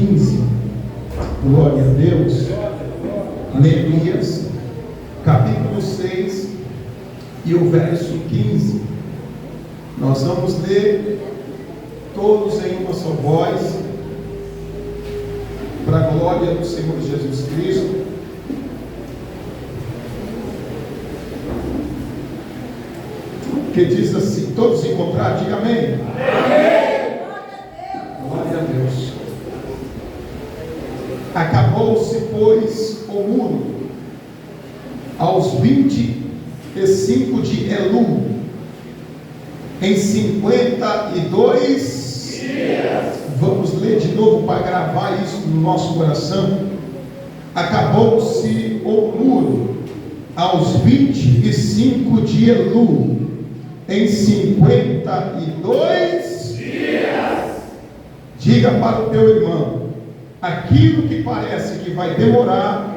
15. Glória a Deus. Neemias, capítulo 6 e o verso 15. Nós vamos ler todos em uma só voz, para a glória do Senhor Jesus Cristo. Que diz assim: todos encontraram, diga amém. Amém. Glória a Deus. Acabou-se, pois, o muro aos 25 de Elul, em 52 dias. Vamos ler de novo para gravar isso no nosso coração. Acabou-se o muro aos 25 de Elul, em 52 dias. Diga para o teu irmão: aquilo que parece que vai demorar,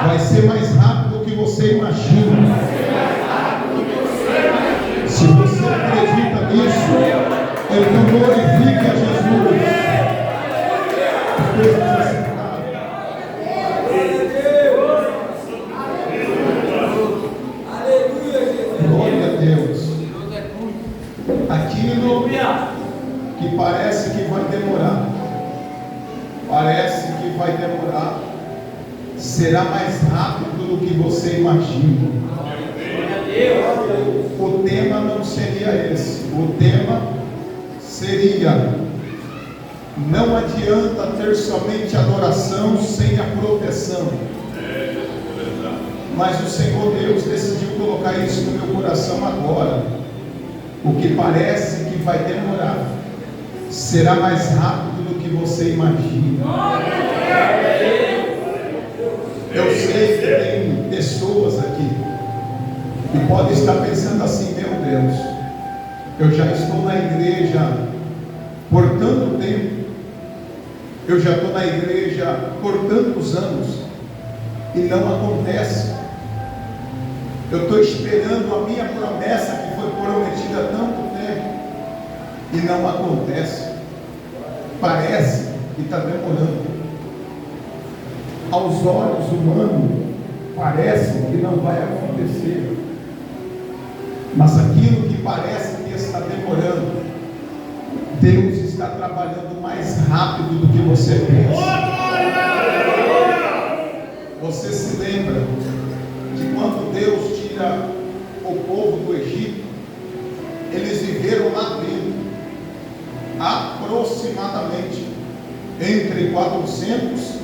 vai ser mais rápido do que você imagina. Se você acredita nisso, então glorifique a Jesus. Glória a Deus. Aquilo que parece que vai demorar, será mais rápido do que você imagina. O tema não seria esse. O tema seria: não adianta ter somente adoração sem a proteção. Mas o Senhor Deus decidiu colocar isso no meu coração agora. O que parece que vai demorar será mais rápido do que você imagina. Eu sei que tem pessoas aqui que podem estar pensando assim: meu Deus, eu já estou na igreja por tanto tempo, eu já estou na igreja por tantos anos e não acontece. Eu estou esperando a minha promessa que foi prometida há tanto tempo e não acontece. Parece que está demorando. Aos olhos humanos parece que não vai acontecer, mas aquilo que parece que está demorando, Deus está trabalhando mais rápido do que você pensa. Você se lembra de quando Deus tira o povo do Egito? Eles viveram lá dentro aproximadamente entre 400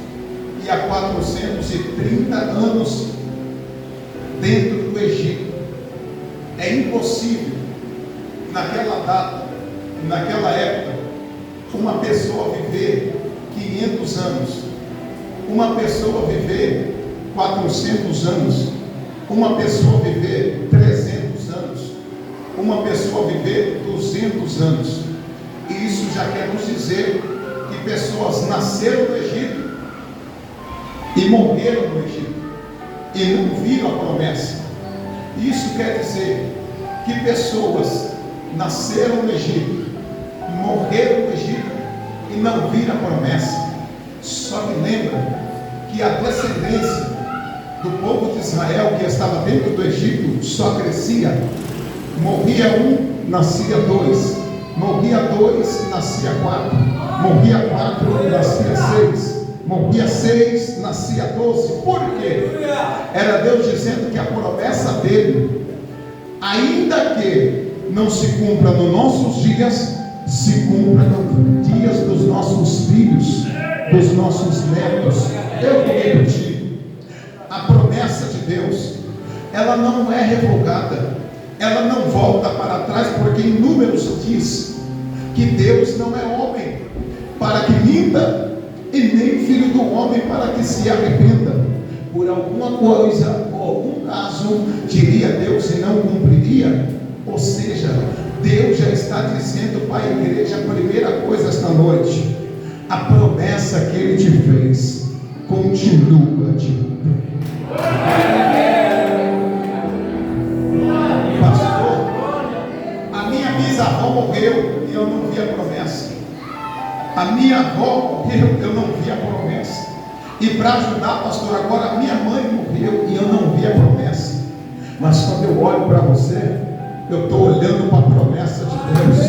e a 430 anos dentro do Egito. É impossível naquela data, naquela época, uma pessoa viver 500 anos, uma pessoa viver 400 anos, uma pessoa viver 300 anos, uma pessoa viver 200 anos. E isso já quer nos dizer que pessoas nasceram no Egito e morreram no Egito e não viram a promessa. Isso quer dizer que pessoas nasceram no Egito, morreram no Egito e não viram a promessa. Só que lembra que a descendência do povo de Israel que estava dentro do Egito só crescia. Morria um, nascia dois. Morria dois, nascia quatro. Morria quatro, nascia seis. Morria 6, nascia 12. Por quê? Era Deus dizendo que a promessa dele, ainda que não se cumpra nos nossos dias, se cumpra nos dias dos nossos filhos, dos nossos netos. Eu vou repetir: a promessa de Deus, ela não é revogada, ela não volta para trás, porque em Números diz que Deus não é homem para que minta, e nem filho do homem para que se arrependa. Por alguma coisa ou algum caso diria Deus e não cumpriria. Ou seja, Deus já está dizendo para a igreja a primeira coisa esta noite: a promessa que Ele te fez continua te cumprir. Pastor, a minha bisavó morreu e eu não vi a promessa. A minha avó morreu, eu não vi a promessa. E para ajudar, pastor, agora a minha mãe morreu e eu não vi a promessa. Mas quando eu olho para você, eu estou olhando para a promessa de Deus.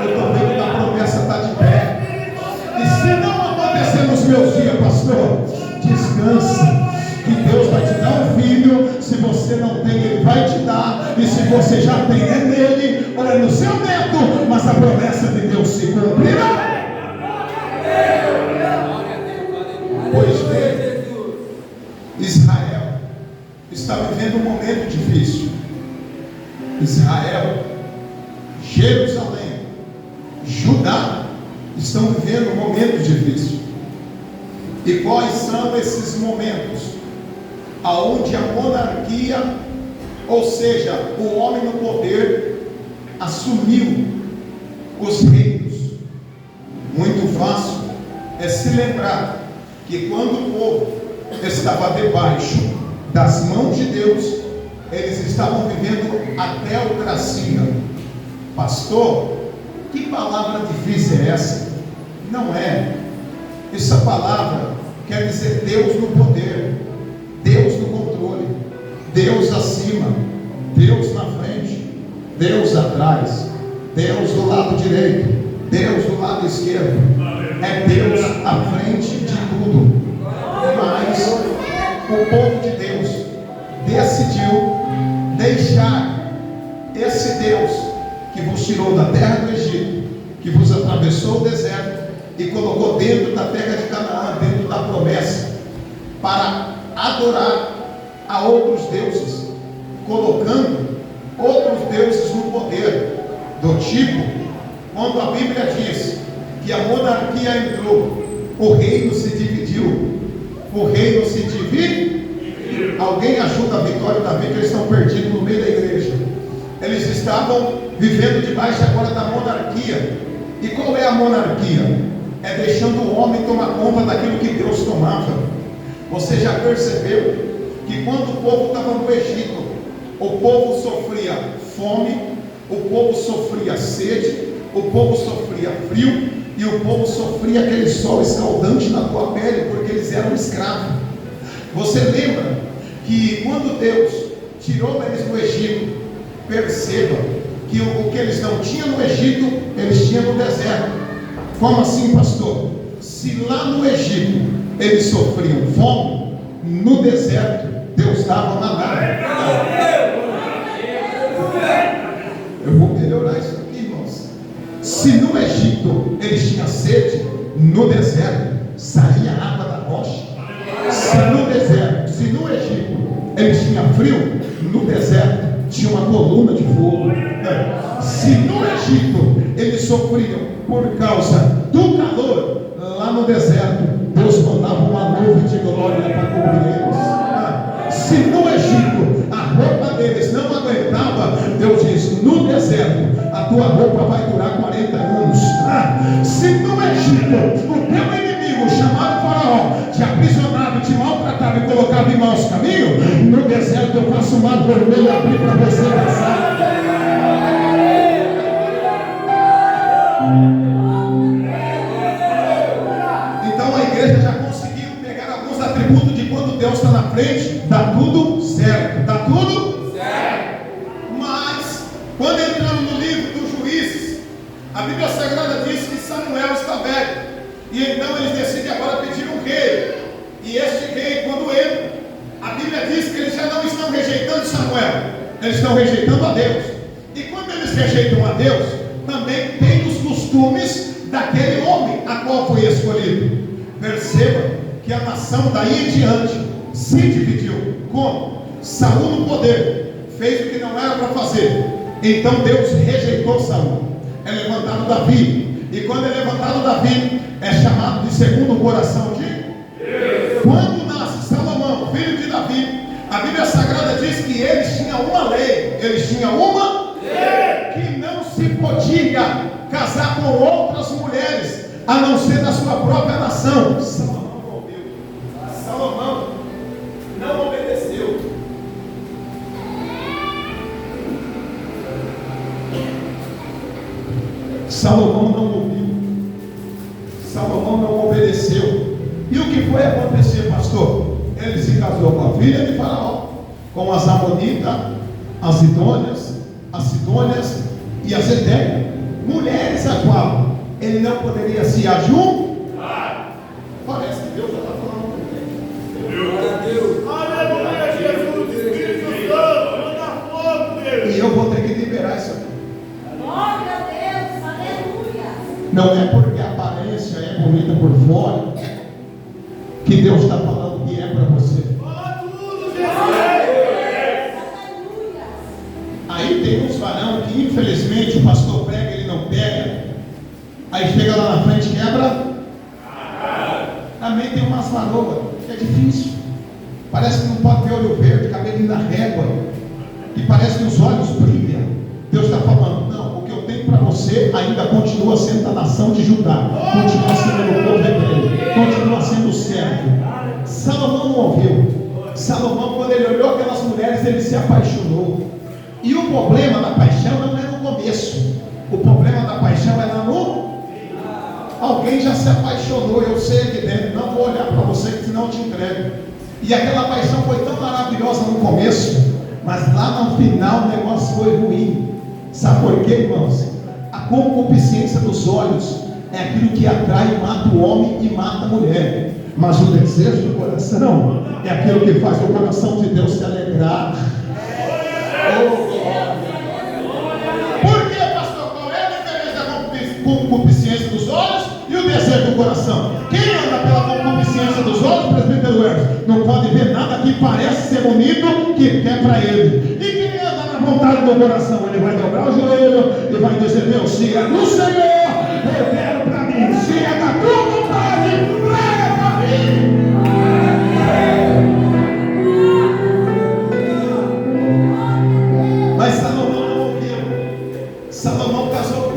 Eu estou vendo que a promessa está de pé. E se não acontecer nos meus dias, pastor, descansa, que Deus vai te dar um filho. Se você não tem, Ele vai te dar. E se você já tem, é nele, ou é no seu neto. Mas a promessa de Deus se cumprirá. Pois bem, Israel está vivendo um momento difícil. Israel, Jerusalém, Judá estão vivendo um momento difícil. E quais são esses momentos? Aonde a monarquia, ou seja, o homem no poder, assumiu os reinos. Muito fácil é se lembrar que quando o povo estava debaixo das mãos de Deus, eles estavam vivendo a teocracia. Pastor, que palavra difícil é essa? Não é. Essa palavra quer dizer Deus no poder, Deus no controle, Deus acima, Deus na frente, Deus atrás, Deus do lado direito, Deus do lado esquerdo. É Deus à frente de tudo. Mas o povo de Deus decidiu deixar esse Deus que vos tirou da terra do Egito, que vos atravessou o deserto e colocou dentro da terra de Canaã, dentro da promessa, para adorar a outros deuses, colocando outros deuses no poder, do tipo, quando a Bíblia diz que a monarquia entrou, o reino se dividiu. O reino se divide. Alguém ajuda a Vitória e Davi, que eles estão perdidos no meio da igreja. Eles estavam vivendo debaixo agora da monarquia. E qual é a monarquia? É deixando o homem tomar conta daquilo que Deus tomava. Você já percebeu que quando o povo estava no Egito, o povo sofria fome, o povo sofria sede, o povo sofria frio, e o povo sofria aquele sol escaldante na tua pele, porque eles eram escravos. Você lembra que quando Deus tirou eles do Egito, perceba que o que eles não tinham no Egito, eles tinham no deserto. Como assim, pastor? Se lá no Egito eles sofriam fome, no deserto Deus dava maná. Eu vou melhorar isso aqui, irmãos. Se no Egito eles tinham sede, no deserto saía água da rocha. Se no deserto, se no Egito eles tinham frio, no deserto tinha uma coluna de fogo. Se no Egito eles sofriam por causa do calor, lá no deserto Deus mandava uma nuvem de glória para cobrir eles. Se no Egito a roupa deles não aguentava, Deus diz: no deserto a tua roupa vai durar 40 anos. Se no Egito o teu inimigo, chamado Faraó, te aprisionava, te maltratava e colocava em maus caminhos, no deserto eu faço um mar vermelho abrir para você passar. Então a igreja já conseguiu pegar alguns atributos de quando Deus está na frente, dá tudo certo, dá tudo certo. Mas quando entramos no livro dos Juízes, a Bíblia Sagrada diz que Samuel está velho, e então eles decidem agora pedir um rei. E este rei, quando entra, a Bíblia diz que eles já não estão rejeitando Samuel, eles estão rejeitando a Deus. E quando eles rejeitam a Deus, também tem os costumes daquele homem a qual foi escolhido. Perceba que a nação daí em diante se dividiu. Como? Saul no poder fez o que não era para fazer, então Deus rejeitou Saul. É levantado Davi, e quando é levantado Davi, é chamado de segundo o coração de Deus. Quando nasce Salomão, filho de Davi, a Bíblia Sagrada diz que eles tinham uma lei, que não se podia casar com outras mulheres, a não ser da sua própria nação. Salomão não ouviu, Salomão não obedeceu. Salomão não ouviu, Salomão não obedeceu. E o que foi acontecer, pastor? Ele se casou com a filha de Faraó, com as Amonitas, as Sidônias, e as Etéias, mulheres a qual ele não poderia se ajuntar. Parece que Deus já está falando com ele. Glória a Deus. Aleluia, Jesus, Espírito Santo, manda fogo, Deus. E eu vou ter que liberar isso aqui. Glória a Deus, aleluia. Não é porque a aparência é bonita por fora que Deus está falando que é para você. Fala tudo, Jesus. Aí tem uns varão que infelizmente o pastor prega, ele não pega. Aí chega lá na frente, quebra. Também tem umas varoas que é difícil. Parece que não pode ter olho verde, cabelo na régua. E parece que os olhos brilham. Deus está falando, não, o que eu tenho para você ainda continua sendo da nação de Judá. Continua sendo o povo hebreu. Continua sendo o servo. Salomão não ouviu. Salomão, quando ele olhou aquelas mulheres, ele se apaixonou. E o problema da paixão não é no começo. O problema da paixão é lá no... Alguém já se apaixonou, eu sei aqui dentro. Não vou olhar para você, que senão eu te entrego. E aquela paixão foi tão maravilhosa no começo, mas lá no final o negócio foi ruim. Sabe por quê, irmãos? A concupiscência dos olhos é aquilo que atrai e mata o homem e mata a mulher. Mas o desejo do coração é aquilo que faz o coração de Deus se alegrar. Por que, pastor? Qual é a diferença da concupiscência dos olhos e o desejo do coração? Quem anda pela concupiscência dos olhos, presbítero Hermes, não pode ver nada que parece ser bonito que quer para ele. E quem anda na vontade do coração, ele vai dobrar o joelho e vai dizer: Deus, se é do Senhor, eu quero para mim. Se é da tua vontade, prega para mim. Mas Salomão não ouviu. Salomão casou com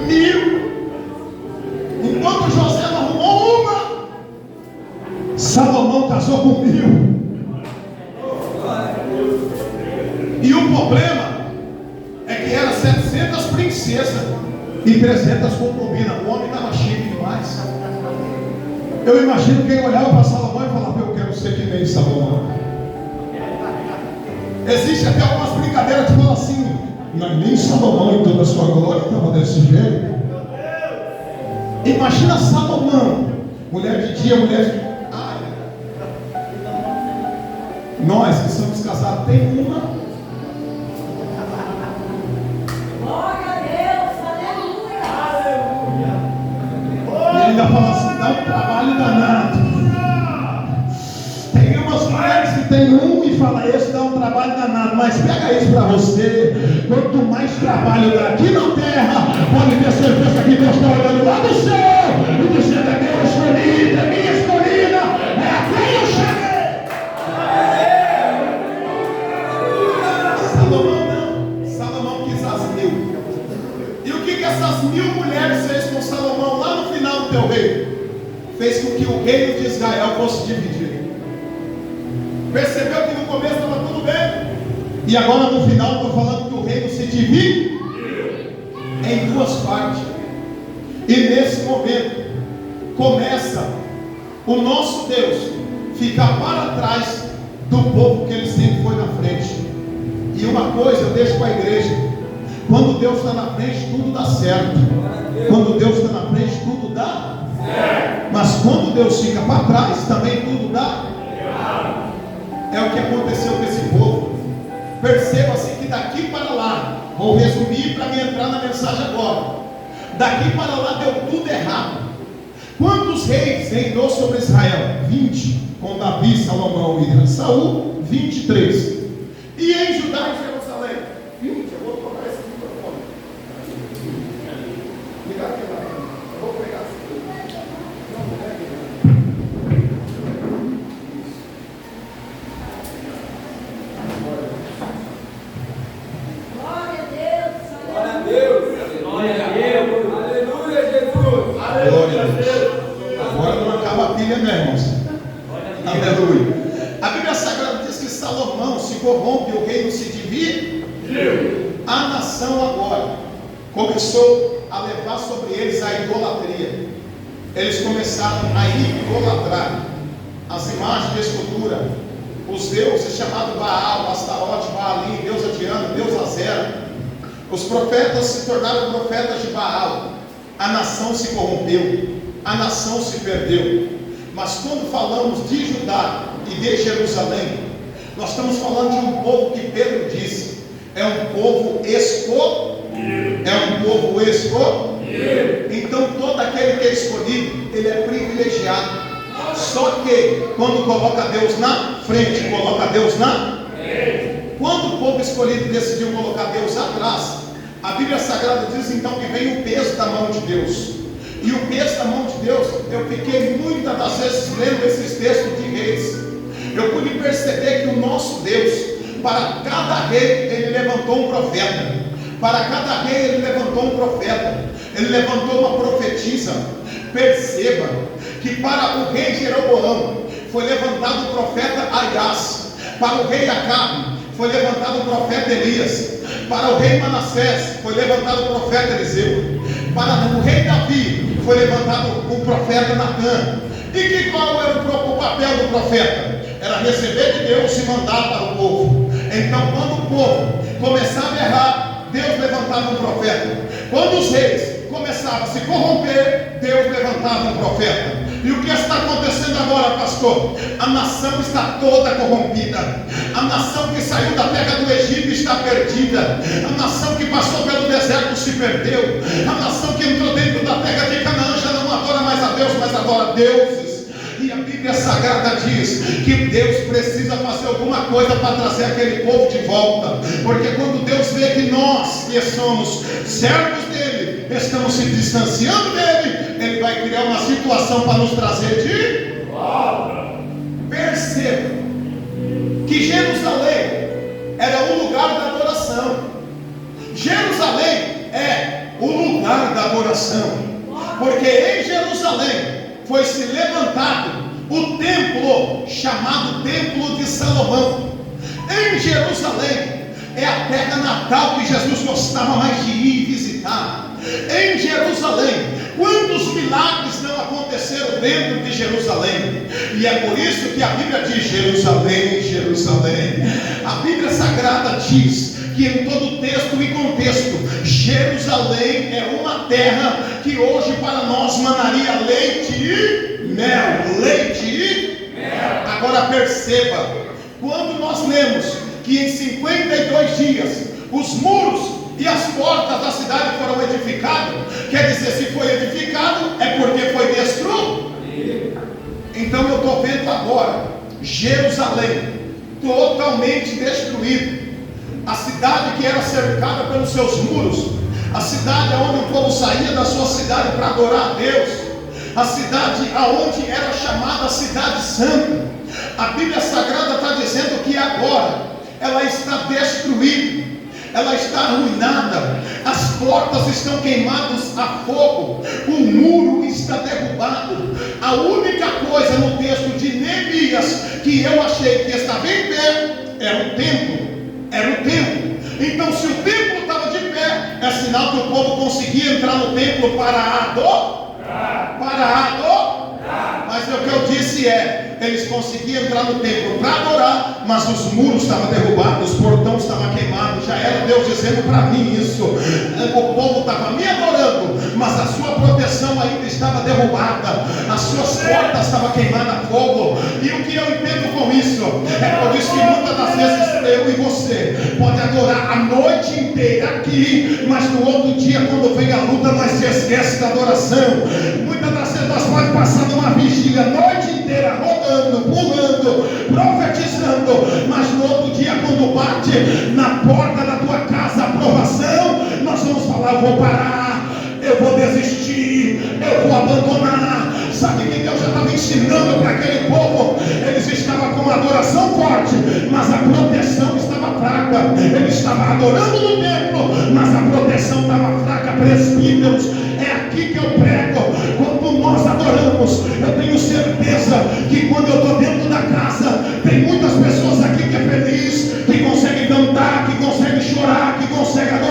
1000. Enquanto José não arrumou uma, Salomão casou com 1000. E o problema é que eram 700 princesas e 300 concubinas. O homem estava chique demais. Eu imagino quem olhava para Salomão e falava: eu quero ser que nem Salomão. Existe até algumas brincadeiras que falam assim: mas nem Salomão em toda a sua glória estava desse jeito. Imagina Salomão, mulher de dia, mulher de... Nós que somos casados, tem uma. Glória a Deus, aleluia. E ainda fala assim: dá um trabalho danado. Tem umas mulheres que tem um e fala: esse dá um trabalho danado. Mas pega isso para você: quanto mais trabalho dá aqui na terra, pode ter certeza que Deus está olhando lá do céu e dizendo: é meu escolhido, é minha escolhida, é a quem eu chamei. Salomão não. Salomão quis as 1000. E o que essas 1000 mulheres fez com Salomão lá no final do teu reino? Fez com que o reino de Israel fosse dividido. Percebeu que no começo estava tudo bem? E agora no final estou falando que o reino se divide em 2 partes. E nesse momento começa o nosso Deus ficar para trás do povo que ele sempre foi na frente. E uma coisa eu deixo para a igreja: quando Deus está na frente, tudo dá certo. Quando Deus está na frente, tudo dá certo. Mas quando Deus fica para trás, também tudo dá errado. É o que aconteceu com esse povo. Perceba-se que daqui para lá, vou resumir para me entrar na mensagem agora. Daqui para lá deu tudo errado. Quantos reis reinou sobre Israel? 20, com Davi, Salomão e Saul, 23. E em Judá e Jerusalém, 20. Eu vou colocar esse microfone. Liga aqui lá. Eu vou pegar esse. Glória a Deus. Glória a Deus. Aleluia, Jesus. Glória a Deus. Agora não acaba a pilha, né, irmãos? Aleluia. A Bíblia Sagrada diz que Salomão se corrompe, o reino a nação agora começou a levar sobre eles a idolatria. Eles começaram a idolatrar as imagens de escultura, os deuses chamados Baal, Astarote, Baalim, deusa Diana, deusa Zera. Os profetas se tornaram profetas de Baal. A nação se corrompeu, a nação se perdeu. Mas quando falamos de Judá e de Jerusalém, nós estamos falando de um povo que Pedro disse, é um povo escolhido. Então todo aquele que é escolhido, ele é privilegiado. Só que quando coloca Deus na frente, coloca Deus na frente. Quando o povo escolhido decidiu colocar Deus atrás, a Bíblia Sagrada diz então que vem o peso da mão de Deus. E o peso da mão de Deus, eu fiquei muitas das vezes lendo esses textos de Reis. Eu pude perceber que o nosso Deus, para cada rei, ele levantou um profeta. Para cada rei, ele levantou um profeta. Ele levantou uma profetisa. Perceba que para o rei Jeroboão foi levantado o profeta Aias. Para o rei Acabe foi levantado o profeta Elias. Para o rei Manassés foi levantado o profeta Eliseu. Para o rei Davi foi levantado o profeta Natã. E qual era o papel do profeta? Era receber de Deus e mandar para o povo. Então quando o povo começava a errar, Deus levantava um profeta. Quando os reis começavam a se corromper, Deus levantava um profeta. E o que está acontecendo agora, pastor? A nação está toda corrompida. A nação que saiu da terra do Egito está perdida. A nação que passou pelo deserto se perdeu. A nação que entrou dentro da terra de Canaã já não adora mais a Deus, mas adora deuses. E a Bíblia Sagrada diz que Deus precisa fazer alguma coisa para trazer aquele povo de volta. Porque quando Deus vê que nós, que somos servos dele, estamos se distanciando dele, ele vai criar uma situação para nos trazer de volta. Perceba que Jerusalém era o lugar da adoração. Jerusalém é o lugar da adoração. Porque em Jerusalém foi se levantado o templo chamado Templo de Salomão. Em Jerusalém é a terra natal que Jesus gostava mais de ir visitar. Em Jerusalém, quantos milagres não aconteceram dentro de Jerusalém? E é por isso que a Bíblia diz: Jerusalém, Jerusalém. A Bíblia Sagrada diz que em todo texto e contexto, Jerusalém é uma terra que hoje para nós manaria leite e mel. Leite e mel. Agora perceba, quando nós lemos que em 52 dias os muros e as portas da cidade foram edificados, quer dizer, se foi edificado é porque foi destruído. Então eu estou vendo agora Jerusalém totalmente destruída. A cidade que era cercada pelos seus muros, a cidade onde o povo saía da sua cidade para adorar a Deus, a cidade aonde era chamada Cidade Santa. A Bíblia Sagrada está dizendo que agora ela está destruída, ela está arruinada, as portas estão queimadas a fogo, o muro está derrubado. A única coisa no texto de Neemias que eu achei que estava em pé era o templo. Era o templo. Então se o templo estava de pé, é sinal que o povo conseguia entrar no templo para adorar. Mas o que eu disse é, eles conseguiam entrar no templo para adorar, mas os muros estavam derrubados, os portões estavam queimados. Já era Deus dizendo para mim isso. O povo estava me adorando, mas a sua proteção ainda estava derrubada, as suas portas estavam queimadas a fogo. E o que eu entendo com isso é por isso que muitas das vezes eu e você pode adorar a noite inteira aqui, mas no outro dia quando vem a luta nós se esquece da adoração. Muitas das vezes nós podemos passar numa vigília a noite inteira rodando, pulando, profetizando, mas no outro dia quando bate na porta da tua casa a provação, nós vamos falar: eu vou parar, eu vou desistir, eu vou abandonar. Sabe que Deus já estava ensinando para aquele povo? Eles estavam com uma adoração forte, mas a proteção estava fraca. Eles estavam adorando no templo, mas a proteção estava fraca. Presbíteros, é aqui que eu prego. Quando nós adoramos, eu tenho certeza que quando eu estou dentro da casa, tem muitas pessoas aqui que é feliz, que consegue cantar, que consegue chorar, que consegue adorar.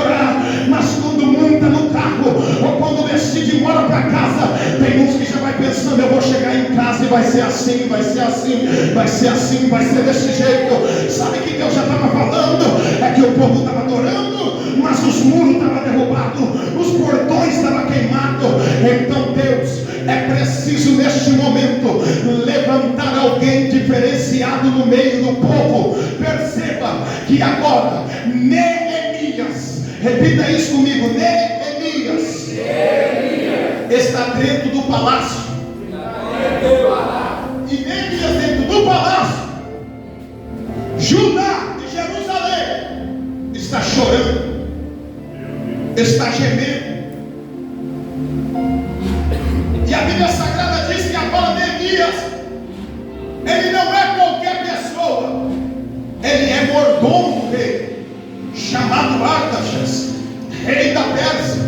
Tem uns que já vai pensando, eu vou chegar em casa e vai ser assim, vai ser assim, vai ser assim, vai ser desse jeito. Sabe o que Deus já estava falando? É que o povo estava adorando, mas os muros estavam derrubados, os portões estavam queimados. Então Deus, é preciso neste momento levantar alguém diferenciado no meio do povo. Perceba que agora Neemias, repita isso comigo, Neemias está dentro do palácio. E Neemias dentro do palácio, Judá e Jerusalém está chorando, está gemendo. E a Bíblia Sagrada diz que agora Neemias, ele não é qualquer pessoa, ele é mordomo do rei, chamado Artaxerxes, rei da Pérsia.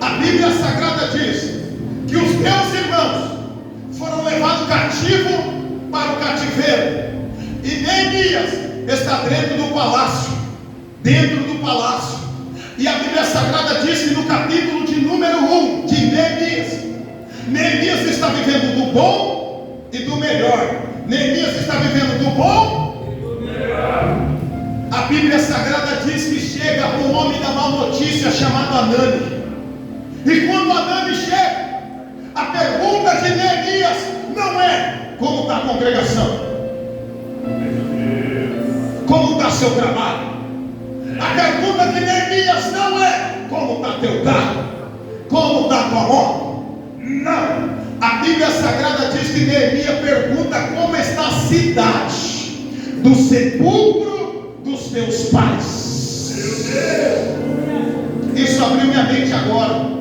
A Bíblia Sagrada diz que os meus irmãos foram levados cativo para o cativeiro, e Neemias está dentro do palácio, e a Bíblia Sagrada diz que no capítulo de número 1 de Neemias está vivendo do bom e do melhor. Neemias está vivendo do bom e do melhor. A Bíblia Sagrada diz que chega um homem da má notícia chamado Anani. E quando Anani chega, a pergunta de Neemias não é como está a congregação, como está seu trabalho. A pergunta de Neemias não é como está teu carro, como está tua moto. Não, a Bíblia Sagrada diz que Neemias pergunta como está a cidade do sepulcro dos teus pais. Isso abriu minha mente agora.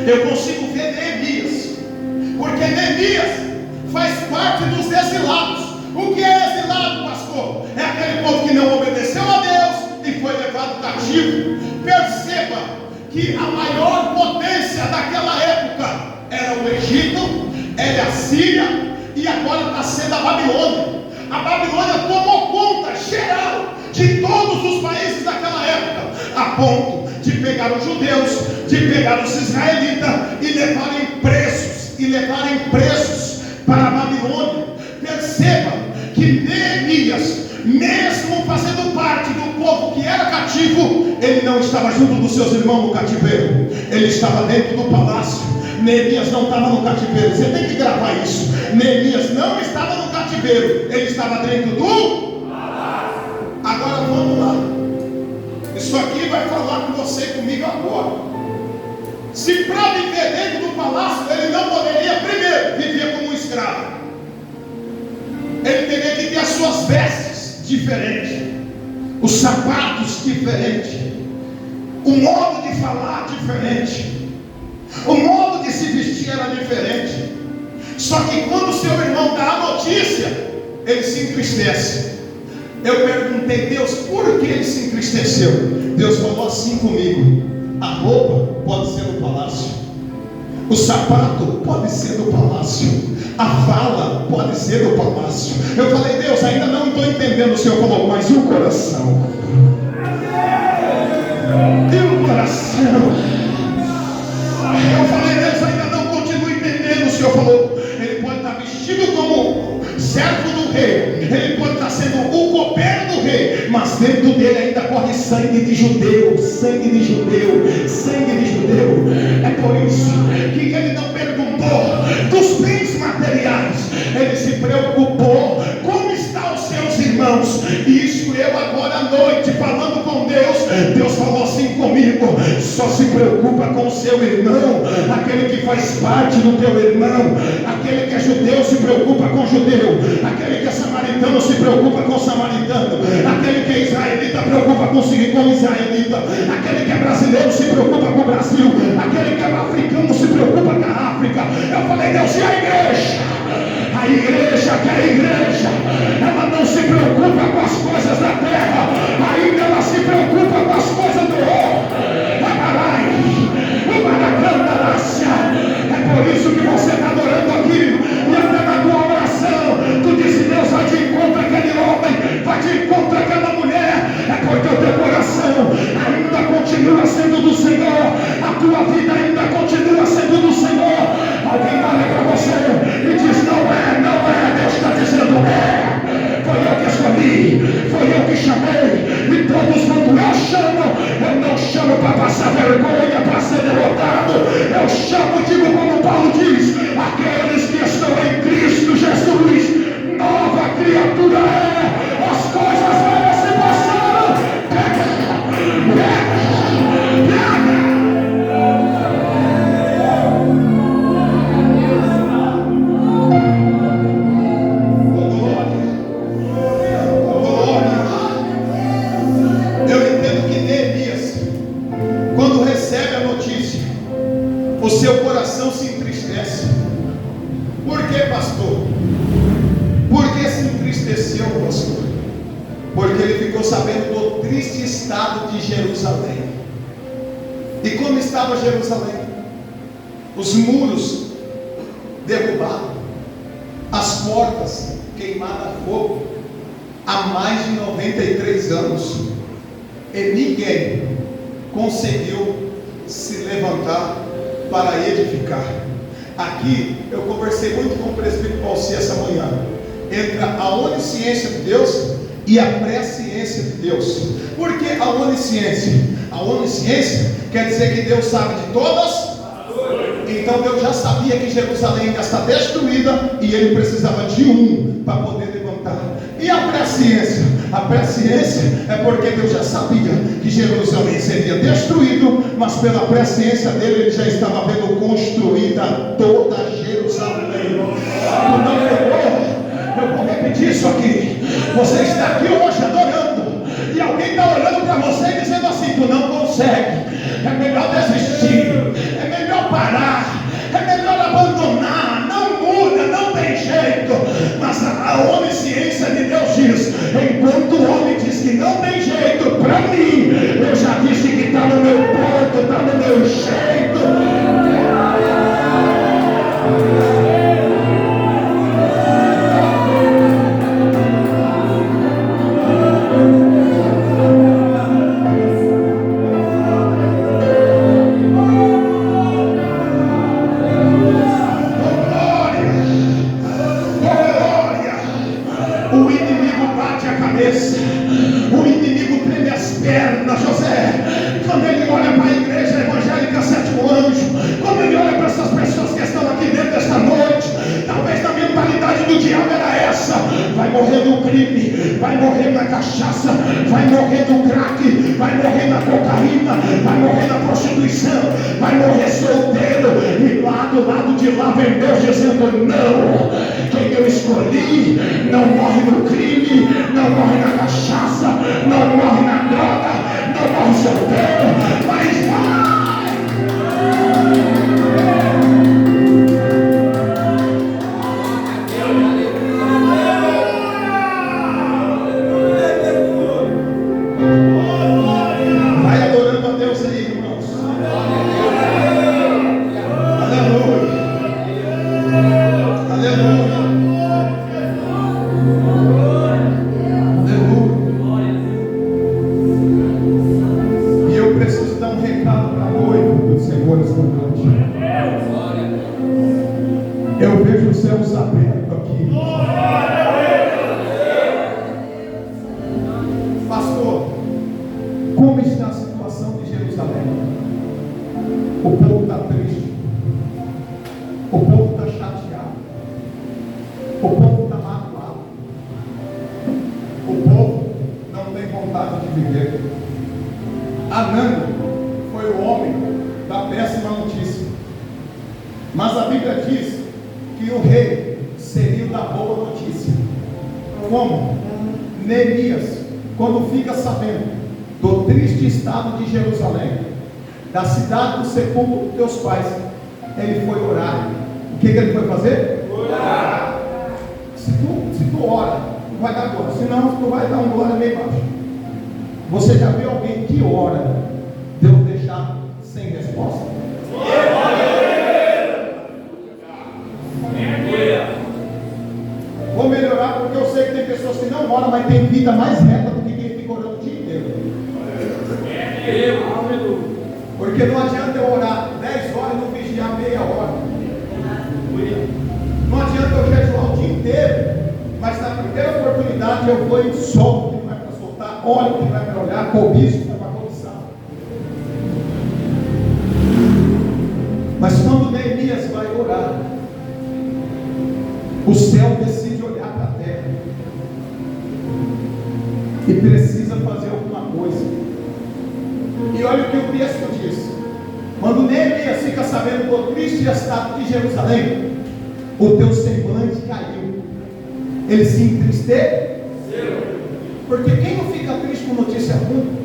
Eu consigo ver Neemias, porque Neemias faz parte dos exilados. O que é exilado, pastor? É aquele povo que não obedeceu a Deus e foi levado cativo. Perceba que a maior potência daquela época era o Egito, era a Síria, e agora está sendo a Babilônia. A Babilônia tomou conta geral de todos os países daquela época, a ponto de pegar os judeus, de pegar os israelitas e levarem presos para a Babilônia. Perceba que Neemias, mesmo fazendo parte do povo que era cativo, ele não estava junto dos seus irmãos no cativeiro, ele estava dentro do palácio. Neemias não estava no cativeiro, você tem que gravar isso. Neemias não estava no cativeiro, ele estava dentro do palácio. Agora vamos lá, isso aqui vai falar com você e comigo agora. Se para viver dentro do palácio ele não poderia primeiro viver como um escravo, ele teria que ter as suas vestes diferentes, os sapatos diferentes, o modo de falar diferente, o modo de se vestir era diferente. Só que quando seu irmão dá a notícia, ele se entristece. Eu perguntei, Deus, por que ele se entristeceu? Deus falou assim comigo: a roupa pode ser do palácio, o sapato pode ser do palácio, a fala pode ser do palácio. Eu falei, Deus, ainda não estou entendendo. O Senhor falou, mas e o coração? E o coração? Eu falei, Deus, ainda não continuo entendendo. O Senhor falou, ele pode estar vestido como servo do rei, ele pode estar sendo o copeiro do rei, mas dentro dele ainda corre sangue de judeu, sangue de judeu, sangue de judeu. É por isso que ele não perguntou dos bens materiais, ele se preocupou como estão os seus irmãos. E isso eu agora à noite falando com Deus, Deus falou assim comigo: só se preocupa com o seu irmão, aquele que faz parte do teu irmão. Aquele que é judeu se preocupa com o judeu, aquele que é samaritano se preocupa com o samaritano, aquele que é israelita preocupa com o israelita, aquele que é brasileiro se preocupa com o Brasil, aquele que é africano se preocupa com a África. Eu falei, Deus, e a igreja? A igreja, que é a igreja, ela não se preocupa com as coisas da terra, ainda ela se preocupa com as coisas do ouro. É por isso que você está adorando aqui, e até na tua oração tu disse, Deus, vai de encontro aquele homem, vai de encontro aquela mulher. É porque o teu coração ainda continua sendo do Senhor, a tua vida ainda continua sendo do Senhor. o seu coração se entristece. Por que, pastor? Por que se entristeceu, pastor? Porque ele ficou sabendo do triste estado de Jerusalém. E como estava Jerusalém? Os muros derrubados, as portas queimadas a fogo, há mais de 93 anos, e ninguém conseguiu se levantar para edificar. Aqui eu conversei muito com o presbítero Pauci essa manhã, entre a onisciência de Deus e a presciência de Deus. Por que a onisciência? A onisciência quer dizer que Deus sabe de todas. Então Deus já sabia que Jerusalém ia estar destruída e ele precisava de um para poder levantar. E a presciência? A presciência é porque Deus já sabia que Jerusalém seria destruído, mas pela presciência dele ele já estava vendo construída toda Jerusalém. Não pegou? Eu vou repetir isso aqui. Você está aqui hoje adorando, e alguém está olhando para você e dizendo assim: tu não consegue, é melhor desistir, é melhor parar, é melhor abandonar, não muda, não tem jeito. Mas a onisciência de Deus diz: enquanto o homem diz que não tem jeito, para mim, eu já disse que está no meu ponto, está no meu jeito. O inimigo treme as pernas, José, quando ele olha para a igreja evangélica Sétimo Anjo, quando ele olha para essas pessoas que estão aqui dentro desta noite. Talvez a mentalidade do diabo era essa: vai morrer no crime, vai morrer na cachaça, vai morrer no crack, vai morrer na cocaína, vai morrer na prostituição, vai morrer solteiro. E lá do lado de lá vem Deus dizendo: não, quem eu escolhi não morre no crime, não morre na cachaça, não morre na droga, não morre solteiro, mas vai. Vai adorando a Deus aí, irmãos. Aleluia. Aleluia. Eu vejo os céus abertos aqui. Pastor, como está a situação de Jerusalém? O povo está triste, o povo está chateado, o povo está magoado, o povo não tem vontade de viver. Anã foi o homem da péssima notícia, mas a Bíblia diz que o rei seria o da boa notícia. Como? Neemias, quando fica sabendo do triste estado de Jerusalém, da cidade do sepulcro dos teus pais, ele foi orar. O que ele foi fazer? Orar. Se tu ora, tu vai dar glória, senão tu vai dar um glória meio baixo. Você já viu alguém que ora, Deus deixar sem resposta? Vou melhorar, porque eu sei que tem pessoas que não oram, mas tem vida mais reta do que quem fica orando o dia inteiro. Porque não adianta eu orar 10 horas e não vigiar meia hora. Não adianta eu jejuar o dia inteiro, mas na primeira oportunidade eu vou e solto o que vai para soltar, olho o que vai para olhar, cobiço o que vai para cobiçar. Mas quando Neemias vai orar, o céu decide olhar para a terra e precisa fazer alguma coisa. E olha o que o texto diz: quando Neemias fica sabendo do triste estado de Jerusalém, o teu semblante caiu, ele se entristeceu. Porque quem não fica triste com notícia ruim?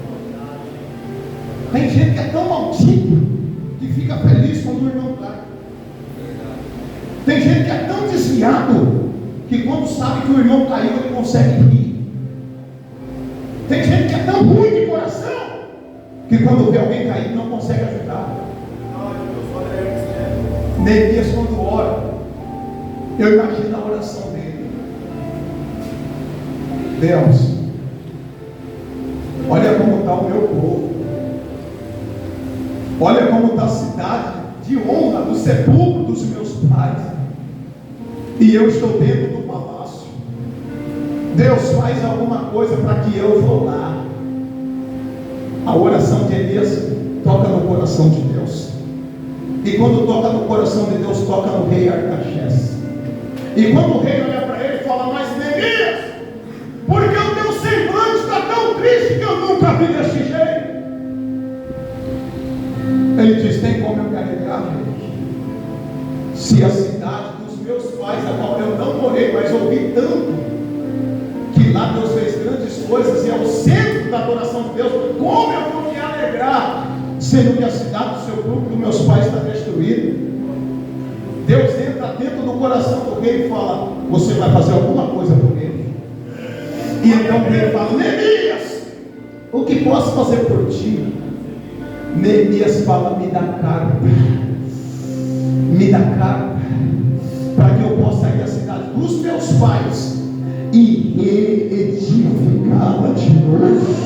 Tem gente que é tão maldito que fica feliz quando o irmão cai. Tem gente que é tão desviado que quando sabe que o irmão caiu, ele consegue rir. Tem gente que é tão ruim de coração que quando vê alguém cair, não consegue ajudar. Neemias, quando ora, eu imagino a oração dele. Deus, olha como está o meu povo, olha como está a cidade de honra do sepulcro dos meus pais, e eu estou dentro do palácio. Deus, faz alguma coisa para que eu vou lá. A oração de Elias toca no coração de Deus, e quando toca no coração de Deus, toca no rei Artaxerxes. E quando o rei olha para ele e fala: mas Neemias, porque o teu semblante está tão triste que eu nunca vi deste jeito. Ele diz: tem como eu carregar, gente? Se a cidade dos meus pais, a qual eu não morei, mas ouvi tanto, que lá Deus fez grandes coisas e é o centro da adoração de Deus, como eu vou me alegrar, sendo que a cidade do seu grupo, dos meus pais, está destruída? Deus entra dentro do coração do rei e fala: você vai fazer alguma coisa por ele. E então o rei fala: Neemias, o que posso fazer por ti? Neemias fala: me dá carta, para que eu possa ir à cidade dos meus pais e reedificá-la de novo.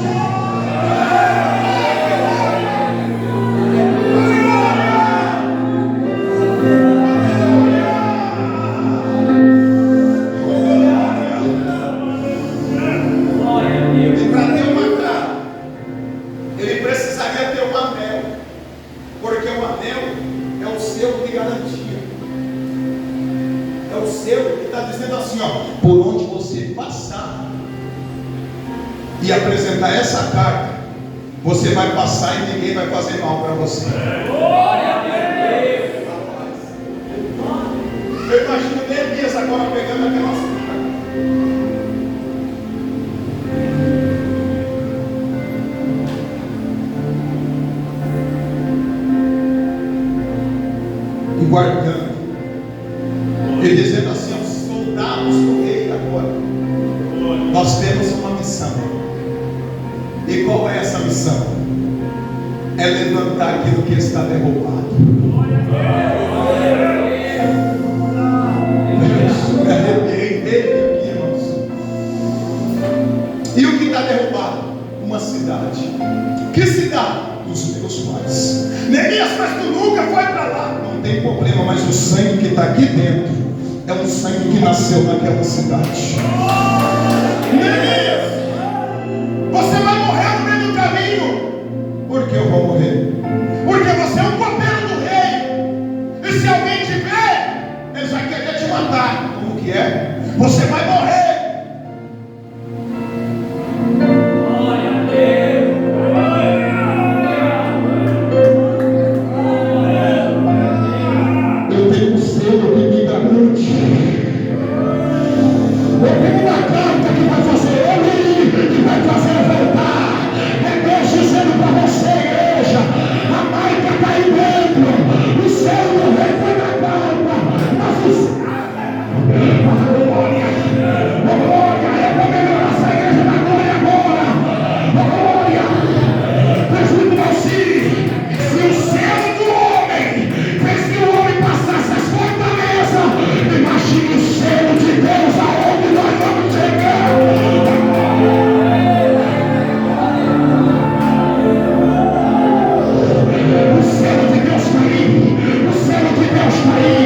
Por onde você passar e apresentar essa carta, você vai passar e ninguém vai fazer mal para você. Glória a Deus! Eu imagino Neemias agora pegando aquelas cartas. E guardando. Ele dizendo assim: do rei agora, nós temos uma missão. E qual é essa missão? É levantar aquilo que está derrubado. Me arrepiei dele aqui, irmãos. E o que está derrubado? Uma cidade. Que cidade? Dos meus pais. Neemias, mas tu nunca foi para lá. Não tem problema, mas o sangue que está aqui dentro é um sangue que nasceu naquela cidade. Neemias, você vai morrer no meio do caminho. Por que eu vou morrer? Porque você é um copeiro do rei. E se alguém te ver, ele vai querer te matar. Como que é? Você vai morrer. Glória a Deus. Eu tenho um selo que me garante. Eu tenho uma carta que vai fazer eu ir, que vai fazer eu voltar. É Deus dizendo para você, igreja: a marca está aí dentro. O céu do rei foi na carta. Mas o glória, eu vou melhorar essa igreja da glória agora. Glória, presbítero Valci, se o céu do homem fez que o homem passasse as fortalezas, imagine o céu de Deus aonde nós vamos chegar. O céu de Deus está aí. O céu de Deus está aí.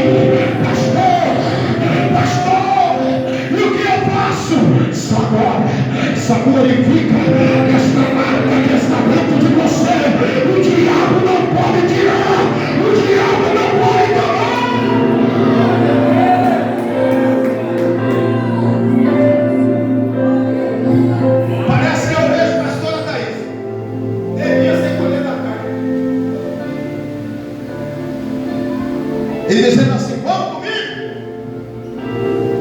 Pastor, e o que eu faço? Só glorifica esta marca que está dentro de você. O diabo não pode tirar. O diabo não pode tomar. Parece que eu vejo a pastora Thaís Neemias recolhendo a carta. Ele dizendo assim: vamos comigo?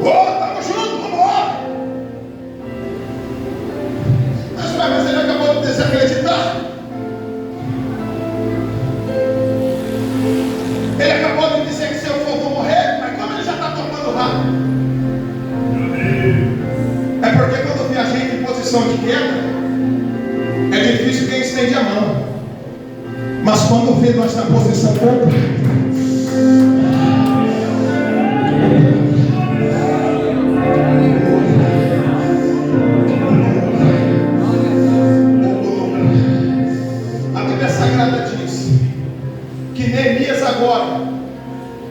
Estamos juntos, vamos lá. Mas ele acabou de desacreditar. Mas quando vê nós na posição oposta, a Bíblia Sagrada diz que Neemias agora,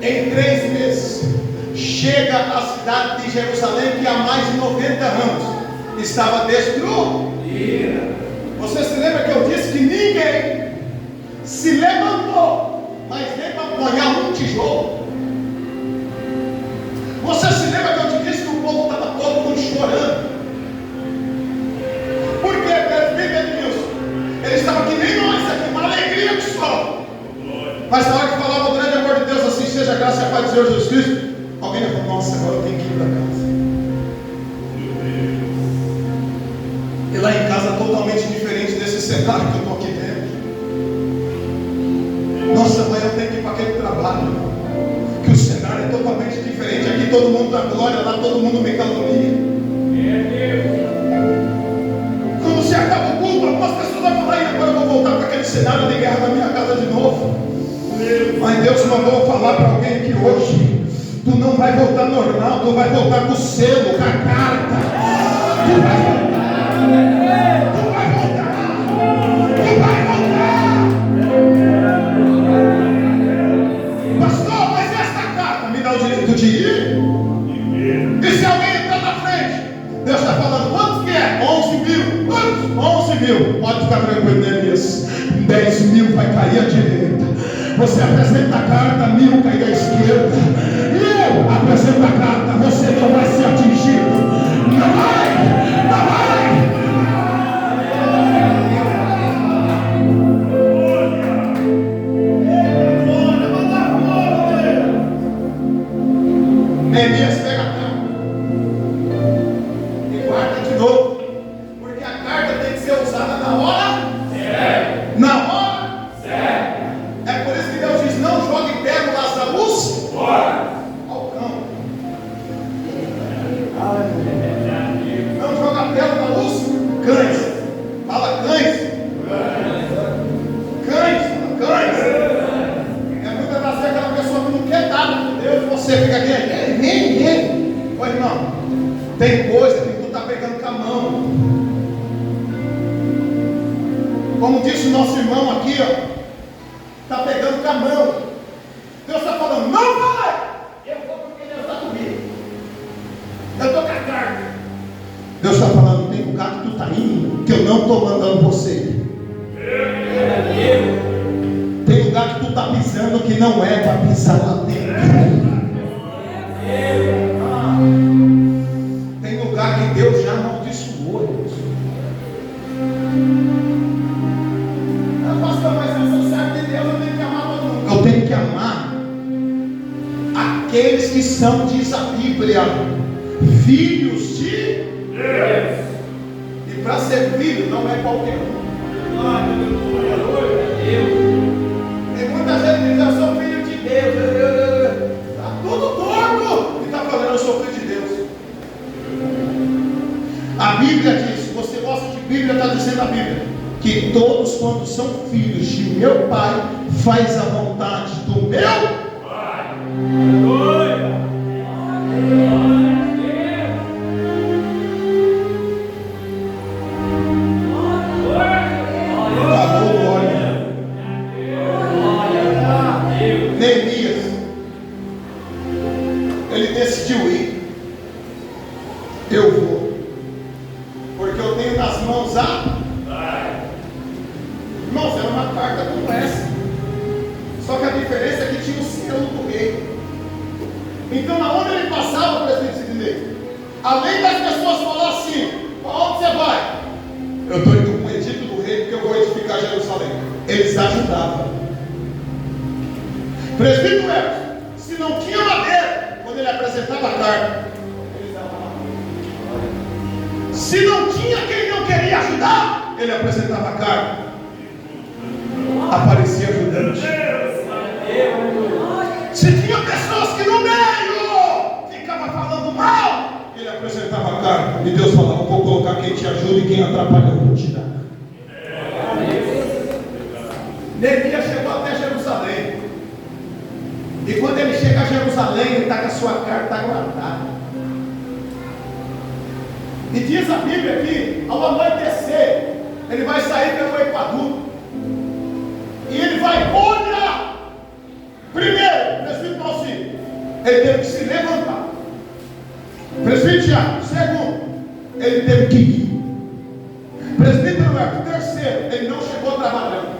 em 3 meses, chega à cidade de Jerusalém, que há mais de 90 anos estava destruída. Você se lembra que eu disse que ninguém se levantou, mas nem para apoiar um tijolo? Você se lembra que eu te disse que o povo estava todo mundo chorando? Por quê, Edmilson? Ele estava que nem nós aqui, uma alegria de sol. Mas na hora que falava o grande amor de Deus, assim seja a graça e a paz do Senhor Jesus Cristo, alguém ia falar: nossa, agora eu tenho que ir para casa. E lá em casa totalmente diferente desse cenário que eu estou aqui dentro. Nossa, amanhã eu tenho que ir para aquele trabalho, que o cenário é totalmente diferente. Aqui todo mundo dá glória, lá todo mundo me calunia. Quando se acaba o culto, algumas pessoas vão falar: e agora eu vou voltar para aquele cenário de guerra na minha casa de novo. Mas Deus mandou falar para alguém aqui hoje: tu não vai voltar normal, tu vai voltar com o selo, com a carta. Tu vai voltar. Pastor, mas esta carta me dá o direito de ir? E se alguém entrar na frente? Deus está falando: quantos que é? 11 mil. Quantos? 11 mil. Pode ficar tranquilo, Neemias. 10 mil vai cair à direita. Você apresenta a carta, 1000 cai à esquerda. E eu apresento a carta, você não vai ser atingido. Não vai! Não vai! Neemias pega a carta e guarda de novo, porque a carta tem que ser usada na hora certa. Na hora certa. É por isso que Deus diz: não jogue pérolas à luz fora ao campo. Não joga pérola à luz, cães. Fala cães. Cães. É muitas vezes aquela pessoa que não quer nada com Deus, você fica aqui. Pois não, tem coisa que tu está pegando com a mão. Como disse o nosso irmão aqui, está pegando com a mão. Deus está falando: não vai! Eu vou porque Deus está comigo. Eu estou com a carta. Deus está falando: tem lugar que tu está indo, que eu não estou mandando você. Tem lugar que tu está pisando que não é para pisar lá dentro. Tem lugar que Deus já amaldiçoou. Pastor, mas eu sou servo de Deus, eu tenho que amar todo mundo. Eu tenho que amar aqueles que são, diz a Bíblia, filhos de Deus. E para ser filho não é qualquer um. Tem muita gente que diz: eu sou filho de Deus. Está tudo torto. E está falando: eu sou filho de Deus. A Bíblia diz, se você gosta de Bíblia, está dizendo a Bíblia, que todos, quando são filhos de meu Pai, faz a vontade do meu Pai. Falou, glória. Neemias, ele decidiu ir. Eu vou, porque eu tenho nas mãos a... Irmãos, era uma carta como essa, só que a diferença é que tinha o selo do rei. Então, aonde ele passava, presbítero Sidney, além das pessoas falar assim: aonde você vai? Eu estou indo com o edito do rei, porque eu vou edificar Jerusalém. Eles ajudavam. Presbítero Emerson, se não tinha madeira, quando ele apresentava a carta, eles davam lá. Se não tinha quem não queria ajudar, ele apresentava a carta. Aparecia ajudante. Se tinha pessoas que no meio ficava falando mal, ele apresentava a carta. E Deus falava: vou colocar quem te ajuda e quem atrapalha eu vou te dar. Neemias chegou até Jerusalém. E quando ele chega a Jerusalém, ele está com a sua carta guardada. E diz a Bíblia que ao anoitecer, ele vai sair pelo Equador. E ele vai olhar. Primeiro, presbítero Paulinho, ele teve que se levantar. Presbítero Tiago, segundo, ele teve que ir. Presbítero Roberto, terceiro, ele não chegou trabalhando.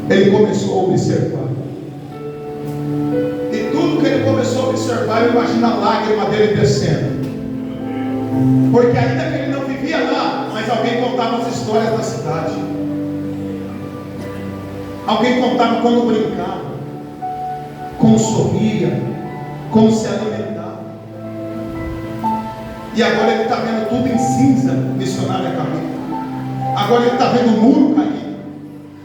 Ele começou a observar. E tudo que ele começou a observar, eu imagino a lágrima dele descendo. Porque ainda que ele não vivia lá, mas alguém contava as histórias da cidade. Alguém contava como brincava, como sorria, como se alimentava. E agora ele está vendo tudo em cinza, missionário Camilo. Agora ele está vendo o muro cair.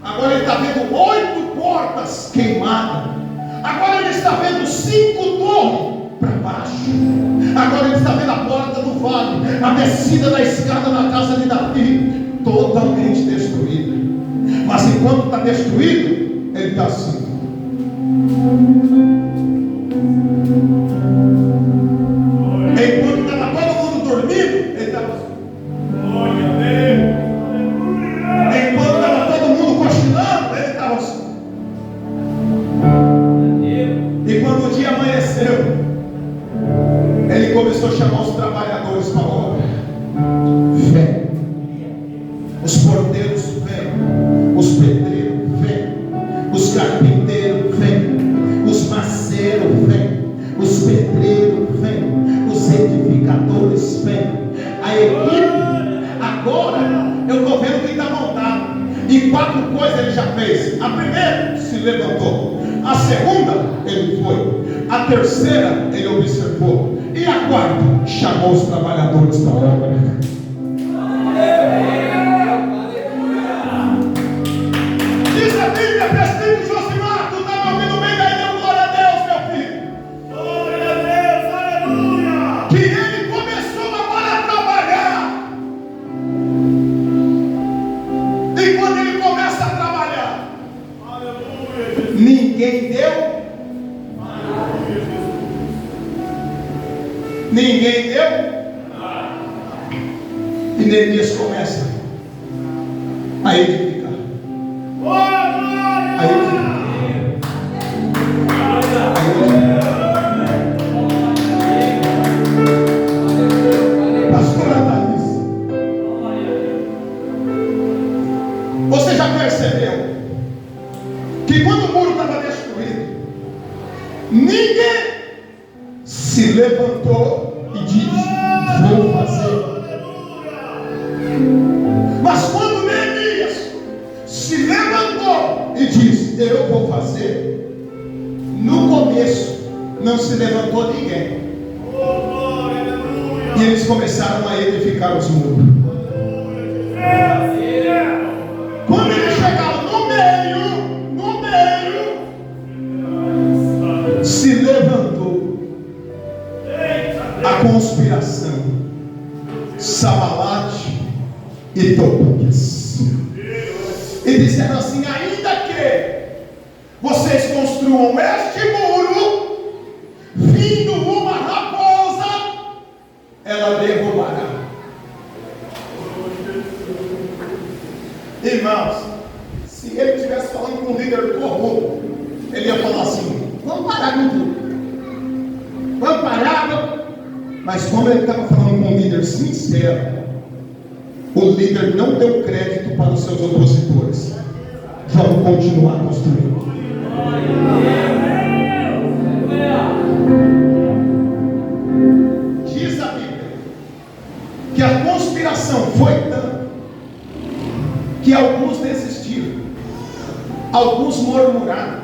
Agora ele está vendo 8 portas queimadas. Agora ele está vendo 5 torres para baixo. Agora ele está vendo a porta do vale, a descida da escada na casa de Davi, totalmente destruída. Mas enquanto está destruído, ele está assim. Enquanto estava todo mundo dormindo, ele estava assim. Enquanto estava todo mundo cochilando, ele estava assim. E quando o dia amanheceu, ele começou a chamar os trabalhadores para a obra. Vem. Os porteiros vêm. Os pedreiros vêm. Os carpinteiros vêm. Os maceiros vêm. Os pedreiros vêm. Os edificadores vêm. A equipe, agora eu estou vendo quem está montado. E 4 coisas ele já fez. A primeira, se levantou. A segunda, ele foi. A terceira, ele observou. E a quarta, chamou os trabalhadores para a obra. Diz a Bíblia, presbítero Josimar, tu está me ouvindo bem daí, deu glória a Deus, meu filho. Glória a Deus, aleluia. Que ele começou agora a trabalhar. E quando ele começa a trabalhar, aleluia, ninguém deu. Ninguém deu. E Neemias começa a edificar. A edificar. Pastora Thaís, você já percebeu que quando o muro estava destruído, ninguém se levantou e disse: vou fazer. Mas quando Neemias se levantou e disse: eu vou fazer, no começo não se levantou ninguém. E eles começaram a edificar os muros. Quando eles chegaram no meio, se levantou a conspiração, Sambalate e Tobias, e disseram assim: ainda que vocês construam este muro, vindo uma raposa, ela derrubará. Irmãos, se ele estivesse falando com um líder corrupto, ele ia falar assim: vamos parar com tudo, vamos parar. Mas como ele estava falando com um líder sincero, o líder não deu crédito para os seus opositores. Vamos continuar construindo. Diz a Bíblia que a conspiração foi tanta que alguns desistiram, alguns murmuraram,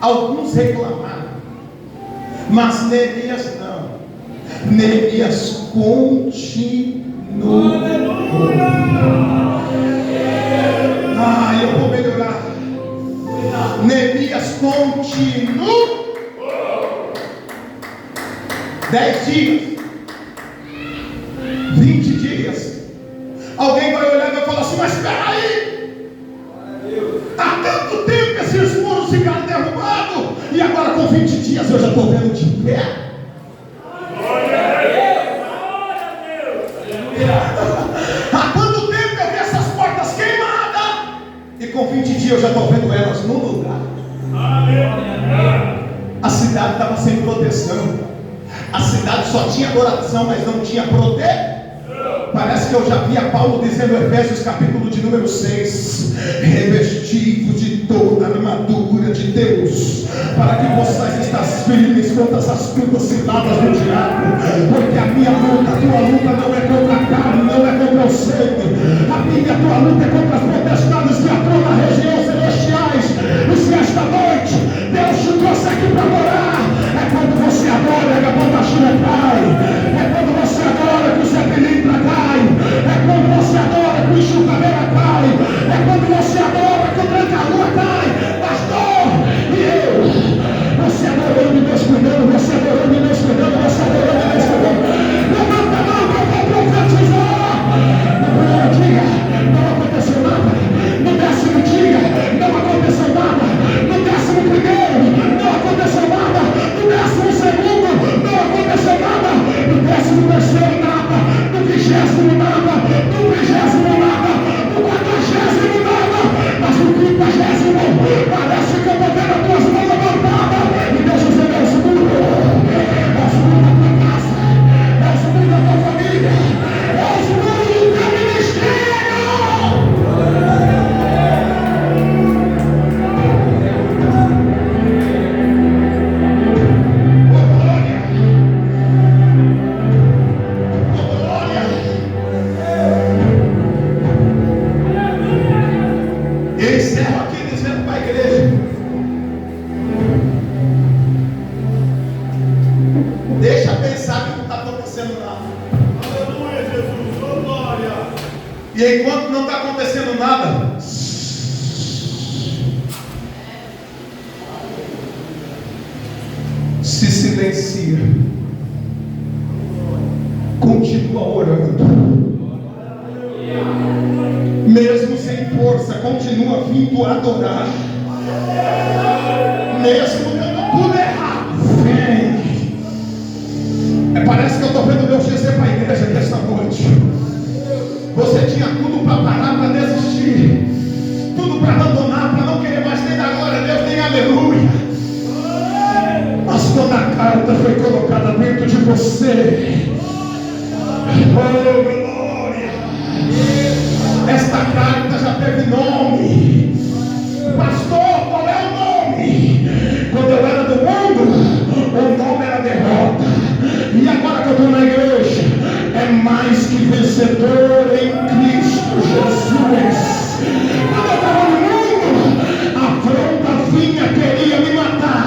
alguns reclamaram, mas Neemias não. Neemias continuou. Eu vou melhorar. Neemias continuou. 10 dias, 20 dias. Alguém vai olhar e vai falar assim: mas espera aí, há tanto 20 dias eu já estou vendo de pé. Há quanto tempo eu vi essas portas queimadas? E com 20 dias eu já estou vendo elas no lugar. A cidade estava sem proteção. A cidade só tinha adoração, mas não tinha proteção. Parece que eu já vi a Paulo dizendo em Efésios capítulo de número 6: revestivos de toda a armadura de Deus, para que possais estar firmes contra as astutas ciladas do diabo. Porque a minha luta, a tua luta não é contra a carne, não é contra o sangue. A minha e a tua luta é contra as potestades que atuam nas regiões celestiais. E se esta noite Deus te trouxe aqui para adorar, é quando você adora que a Potachina cai, é quando você adora que o Zé Pilintra cai, é quando você adora que o Enxugadeira cai, é quando você adora que o Tranca-Rua cai. Pastor, e eu? Você adorando e Deus cuidando, você adorando e Deus cuidando, você adorando e Deus cuidando. Levanta a mão que eu vou profetizar. No dia não aconteceu nada, no 10º dia não aconteceu nada, no 11º não aconteceu nada, no 12º não aconteceu nada, no 13º nada, no 20º nada, no 30º nada, no 40º nada, mas no 50º parece que eu estou vendo as tuas mãos levantadas. E Deus dizendo: é o seguro da tua casa, é o seguro da tua família, é o seguro do teu ministério. Eu encerro aqui dizendo para a igreja: deixa pensar que não está acontecendo nada. Aleluia, Jesus, oh glória. E enquanto não está acontecendo nada, se silencia, continua orando. Mesmo sem força, continua vindo adorar. Mesmo dando tudo errado, vem. Parece que eu estou vendo Deus dizer para a igreja desta noite: você tinha tudo para parar, para desistir, tudo para abandonar, para não querer mais nem dar glória a Deus, nem aleluia. Mas quando a carta foi colocada dentro de você, oh glória, esta carta já teve nome. Pastor, qual é o nome? Quando eu era do mundo, o nome era derrota. E agora que eu estou na igreja, é mais que vencedor em Cristo Jesus. Quando eu estava no mundo, a afronta vinha, queria me matar.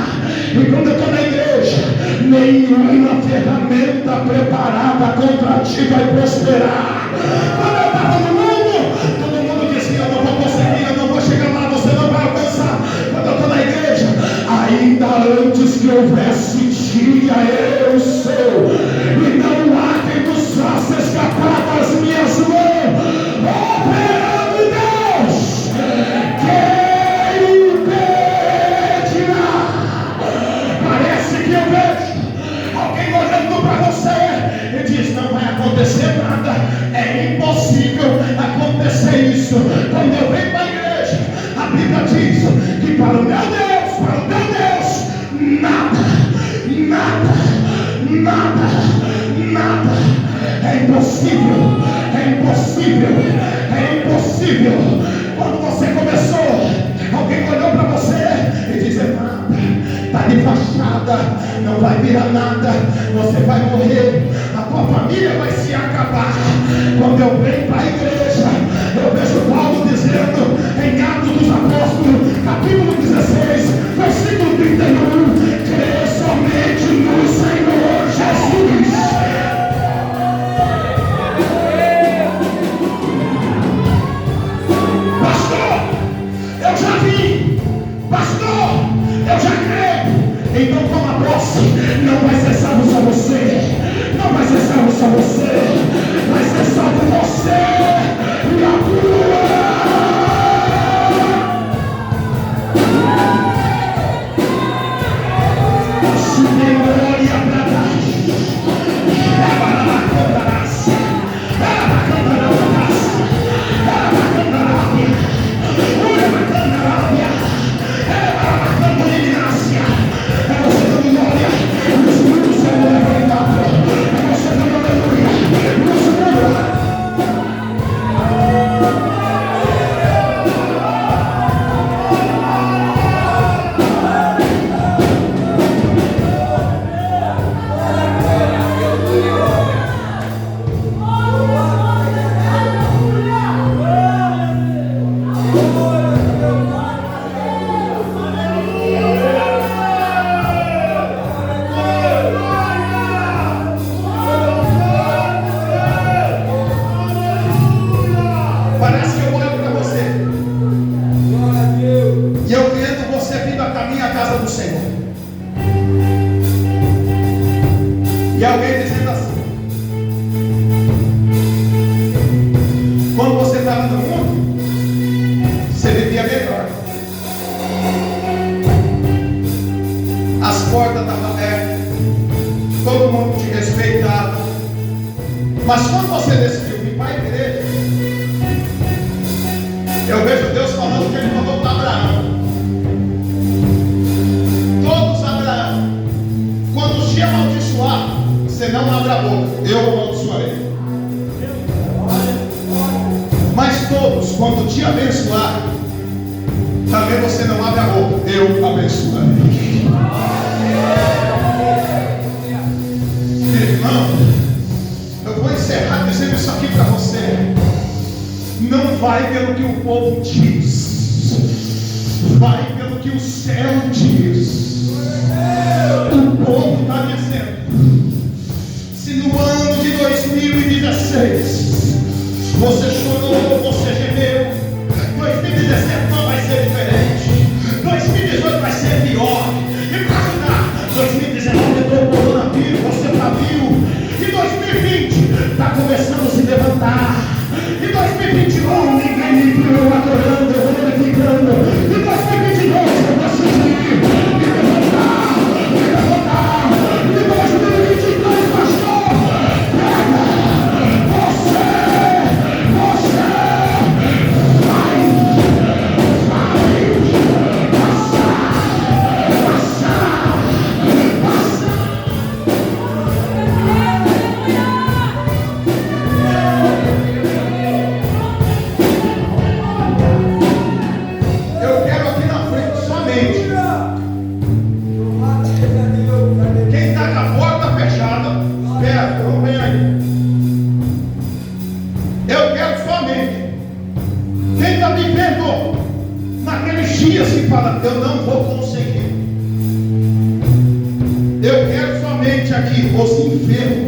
E quando eu estou na igreja, nenhuma ferramenta preparada contra ti vai prosperar. Quando eu estava no mundo, todo mundo dizia: eu não vou conseguir, eu não vou chegar lá, você não vai alcançar. Quando eu estou na igreja, ainda antes que houvesse dia, eu sou, e não há quem nos faça escapar das minhas mãos. Operando Deus, quem impedirá? Parece que eu vejo alguém olhando para você e diz: não vai acontecer nada, é impossível acontecer isso. Quando eu venho para a igreja, a Bíblia diz que para o meu Deus, nada é impossível, Quando você começou, alguém olhou para você e disse: nada, está de fachada, não vai virar nada, você vai morrer, a tua família vai se acabar. Quando eu venho para a igreja, eu vejo Paulo dizendo em Atos dos Apóstolos, capítulo 16, versículo 31, crê somente no Senhor Jesus. Pastor, eu já creio. Então toma posse. Não vai ser salvo só você, não vai ser salvo só você, vai ser salvo você vindo a caminho à casa do Senhor. E alguém dizendo assim: quando você estava no mundo, você vivia melhor. As portas estavam abertas, todo mundo te respeitava. Mas quando você decidiu vir para a igreja, eu vejo Deus falando que Ele falou para Abraão. Todos Abraão, quando te amaldiçoar, você não abre a boca, eu amaldiçoarei. Mas todos, quando te abençoar, também você não abre a boca, eu abençoarei. Irmão, eu vou encerrar dizendo isso aqui para você. Não vai pelo que o povo diz, vai pelo que o céu diz. O povo está dizendo: se no ano de 2016 você chorou, você gemeu, 2017 não vai ser diferente, 2018 vai ser pior. E para ajudar, 2019 entrou o coronavírus, você está viu. E 2020 está começando a se levantar. E 2021 ninguém me viu adorando, eu vou verificando. E 2022 eu vou subir e levantar, e levantar. E 2022, pastor, você quem está com a porta fechada, espera, eu não venho aí. Eu quero somente quem está vivendo naqueles dias que fala: eu não vou conseguir. Eu quero somente aqui os enfermos